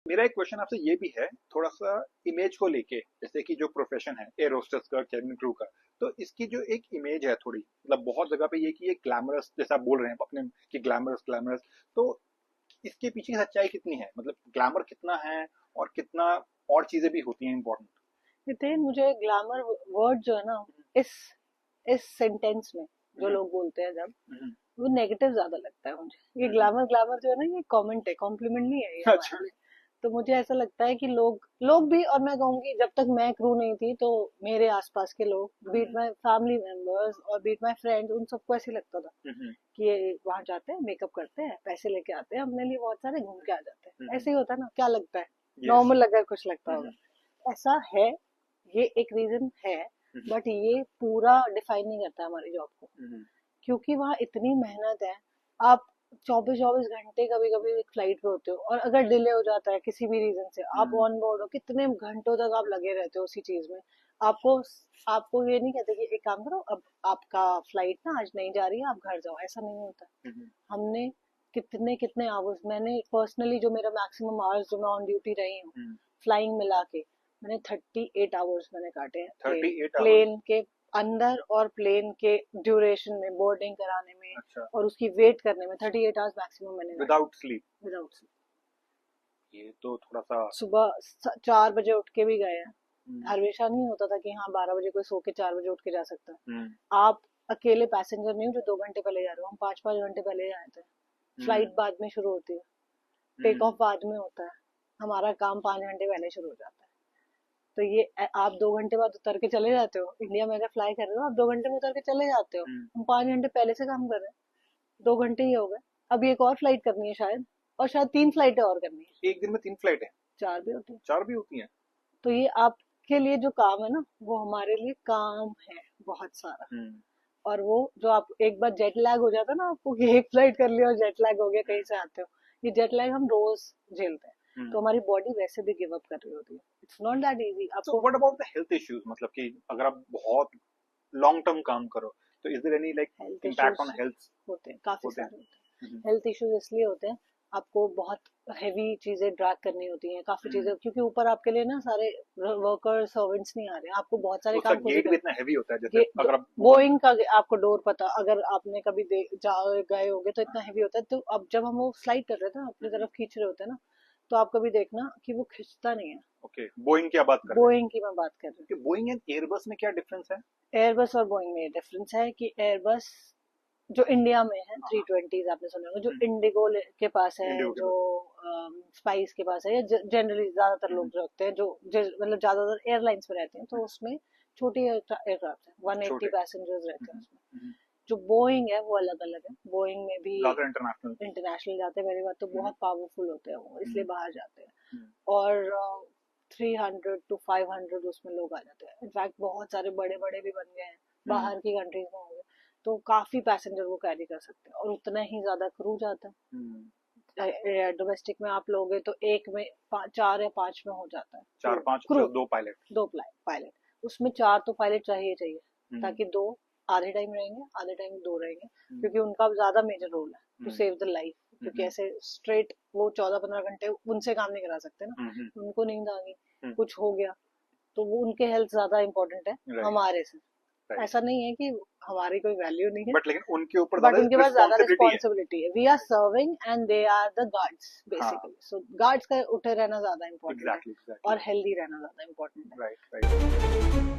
मेरा एक क्वेश्चन आपसे ये भी है, थोड़ा सा इमेज को लेके, जैसे कि जो प्रोफेशन है एयर होस्टेस का, कैबिन क्रू का, तो इसकी जो एक इमेज है थोड़ी, मतलब बहुत जगह पे ये कि ये ग्लैमरस जैसा आप बोल रहे हैं अपने कि ग्लैमरस ग्लैमरस, तो इसके पीछे की सच्चाई कितनी है, मतलब ग्लैमर कितना है और कितना और चीजें भी होती हैं इम्पोर्टेंट। नितिन, मुझे ग्लैमर वर्ड जो है ना, इस इस सेंटेंस में जो लोग बोलते हैं जब, वो नेगेटिव ज्यादा लगता है मुझे। ये ग्लैमर ग्लैमर जो है ना, ये कमेंट है, कॉम्प्लीमेंट नहीं है ये अच्छा। हमारे लिए। तो मुझे ऐसा लगता है कि लोग लोग भी, और मैं कहूंगी जब तक मैं क्रू नहीं थी तो मेरे आसपास के लोग, बीट माई फैमिली मेंबर्स और बीट माई फ्रेंड्स, उन सबको ऐसे लगता था कि ये वहां जाते हैं, मेकअप करते हैं, पैसे लेके आते हैं अपने लिए बहुत सारे, घूम के आ जाते हैं। ऐसे ही होता है ना, क्या लगता है? नॉर्मल अगर कुछ लगता होगा, ऐसा है। ये एक रीजन है, बट ये पूरा डिफाइन नहीं करता हमारी जॉब को, क्योंकि वहाँ इतनी मेहनत है। आप 24-24 घंटे कभी कभी एक फ्लाइट पे होते हो, और अगर डिले हो जाता है किसी भी रीजन से, आप ऑन बोर्ड हो, कितने घंटों तक आप लगे रहते हो उसी चीज में। आपको आपको ये नहीं कहते कि एक काम करो, अब आपका फ्लाइट ना आज नहीं जा रही है, आप घर जाओ, ऐसा नहीं होता। हमने कितने कितने आवर्स, मैंने पर्सनली जो मेरा मैक्सिमम आवर्स जो मैं ऑन ड्यूटी रही हूँ फ्लाइंग मिला के, मैंने 38 आवर्स मैंने काटे हैं 38 प्लेन के अंदर, और प्लेन के ड्यूरेशन में, बोर्डिंग कराने में, अच्छा, और उसकी वेट करने में 38 आवर्स मैक्सिमम मैंने विदाउट स्लीप। Without sleep. ये तो थोड़ा सा। सुबह 4 बजे उठ के भी गए हैं। हमेशा नहीं होता था कि हाँ 12 बजे कोई सो के 4 बजे उठ के जा सकता है। आप अकेले पैसेंजर नहीं हो जो 2 घंटे पहले जा रहे हो, हम 5-5 घंटे पहले आए थे। फ्लाइट बाद में शुरू होती है, टेक ऑफ बाद में होता है, हमारा काम 5 घंटे पहले शुरू हो जाता है। तो ये आप 2 घंटे बाद उतर के चले जाते हो, इंडिया में अगर फ्लाई कर रहे हो आप 2 घंटे में उतर के चले जाते हो। हम 5 घंटे पहले से काम कर रहे हैं, 2 घंटे ही हो गए। अब एक और फ्लाइट करनी है शायद, और शायद 3 फ्लाइटें और करनी है। एक दिन में 3 फ्लाइट है? 4 भी होती है। 4 भी होती हैं? तो ये आपके लिए जो काम है ना, वो हमारे लिए काम है बहुत सारा। और वो जो आप एक बार जेट लैग हो जाता है ना आपको, कि एक फ्लाइट कर लिया और जेट लैग हो गया, कहीं से आते हो, ये जेट लैग हम रोज झेलते हैं। तो हमारी बॉडी वैसे भी गिव अप कर रही होती है। It's not that easy so आपको। What about the health issues, मतलब कि अगर आप बहुत लॉन्ग टर्म काम करो तो is there any like health impact issues on health? होते हैं, काफी होते हैं। सारे होते हैं। हेल्थ इश्यूज इसलिए होते हैं, आपको बहुत हैवी चीजें ड्रैग करनी होती हैं, काफी चीजें, क्योंकि ऊपर आपके लिए ना सारे वर्कर सर्वेंट्स नहीं आ रहे हैं, आपको बहुत सारे उसका काम खुद ही गेट भी इतना हैवी होता है, जैसे करना। अगर आप बोइंग का आपको डोर पता, अगर आपने कभी गए होगे तो इतना हैवी होता है। तो अब जब हम वो स्लाइड कर रहे थे ना, अपनी तरफ खींच रहे होते हैं ना, तो आप कभी देखना कि वो खिंचता नहीं है। ओके, बोइंग की आप बात कर रहे हैं? बोइंग की मैं बात कर रही कि बोइंग एंड एयरबस में क्या डिफरेंस है? हूँ। एयरबस और बोइंग में ये डिफरेंस है कि एयरबस जो इंडिया में है 320 आपने सुना होगा, जो इंडिगो के पास है, इंडिगो के जो पास। स्पाइस के पास है, या जनरली ज्यादातर लोग जो रखते हैं, जो मतलब ज्यादातर एयरलाइंस में रहते हैं, तो उसमें छोटी एयरक्राफ्ट है, 180 पैसेंजर्स रहते हैं उसमें। जो बोइंग है वो अलग अलग है, बोइंग में भी ज्यादा इंटरनेशनल। इंटरनेशनल जाते हैं। पहली बात तो बहुत पावरफुल होते हैं वो, इसलिए बाहर जाते हैं। और 300 to 500 उसमें लोग आ जाते हैं। इनफैक्ट बहुत सारे बड़े बड़े भी बन गए हैं, बाहर की कंट्रीज में हो गए, तो काफी पैसेंजर वो कैरी कर सकते हैं, और उतना ही ज्यादा क्रू जाता है। डोमेस्टिक में आप लोगे तो एक में 4 या 5 में हो जाता है। 4-5 क्रू प्लस 2 पायलट। 2 पायलट, उसमें 4 तो पायलट चाहिए चाहिए, ताकि 2 आधे टाइम रहेंगे, आधे टाइम 2 रहेंगे, क्योंकि उनका ज्यादा मेजर रोल है टू सेव द लाइफ। क्योंकि ऐसे स्ट्रेट वो 14-15 घंटे उनसे काम नहीं करा सकते ना, उनको नींद आ गई, कुछ हो गया, तो वो उनके हेल्थ ज्यादा इंपॉर्टेंट है हमारे से। ऐसा नहीं है कि हमारी कोई वैल्यू नहीं है, बट लेकिन उनके ऊपर बट ज्यादा उनके पास ज्यादा रिस्पॉन्सिबिलिटी रिस्पॉन्सिबिलिटी है। We are serving and they are the guards basically. So guards का उठे रहना ज्यादा है। इम्पोर्टेंट है, एग्जैक्टली और हेल्दी रहना ज्यादा इम्पोर्टेंट है। Right right.